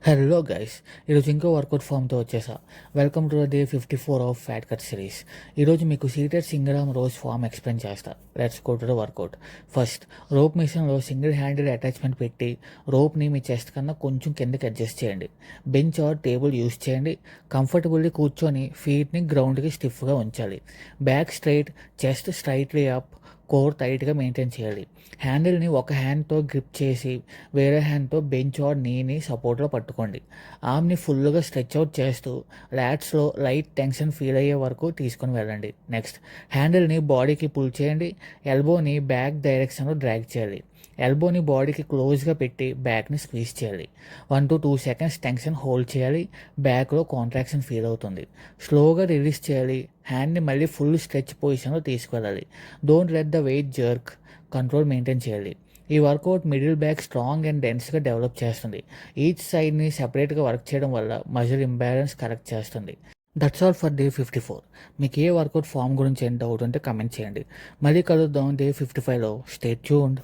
Hello guys, ఈరోజు ఇంకో workout ఫామ్తో వచ్చేసా. Welcome to day 54 of fat cut series. ఈరోజు మీకు seated single arm rows form explain చేస్తా. Let's go to the workout. First, rope మిషన్లో సింగిల్ హ్యాండెడ్ అటాచ్మెంట్ పెట్టి రోప్ని మీ చెస్ట్ కన్నా కొంచెం కిందకి అడ్జస్ట్ చేయండి. బెంచ్ ఆర్ టేబుల్ యూస్ చేయండి. కంఫర్టబుల్లీ కూర్చొని ఫీట్ని గ్రౌండ్కి స్టిఫ్గా ఉంచాలి. Back straight, chest straightly up, core టైట్గా మెయింటైన్ చేయాలి. హ్యాండిల్ని ఒక హ్యాండ్తో గ్రిప్ చేసి వేరే హ్యాండ్తో బెంచ్ ఆర్ నీని సపోర్ట్లో పట్టుకోండి. ఆర్మ్ని ఫుల్గా స్ట్రెచ్ అవుట్ చేస్తూ లాట్స్లో లైట్ టెన్షన్ ఫీల్ అయ్యే వరకు తీసుకొని వెళ్ళండి. నెక్స్ట్, హ్యాండిల్ని బాడీకి పుల్ చేయండి. ఎల్బోని బ్యాక్ డైరెక్షన్లో డ్రాగ్ చేయాలి. ఎల్బోని బాడీకి క్లోజ్గా పెట్టి బ్యాక్ని స్క్వీజ్ చేయాలి. 1 to 2 seconds టెన్షన్ హోల్డ్ చేయాలి. బ్యాక్లో కాంట్రాక్షన్ ఫీల్ అవుతుంది. స్లోగా రిలీజ్ చేయాలి. హ్యాండ్ని మళ్ళీ ఫుల్ స్ట్రెచ్ పొజిషన్లో తీసుకెళ్ళాలి. Don't let the weight jerk. Control maintain చేయాలి. ఈ workout middle back strong and డెన్స్గా డెవలప్ చేస్తుంది. ఈచ్ సైడ్ని సెపరేట్గా వర్క్ చేయడం వల్ల మజిల్ ఇంబ్యాలెన్స్ కరెక్ట్ చేస్తుంది. That's all for day 54. మీకు ఏ వర్కౌట్ ఫామ్ గురించి ఏం డౌట్ ఉంటే కమెంట్ చేయండి. మళ్ళీ కలుద్దాం డే 55లో. Stay tuned.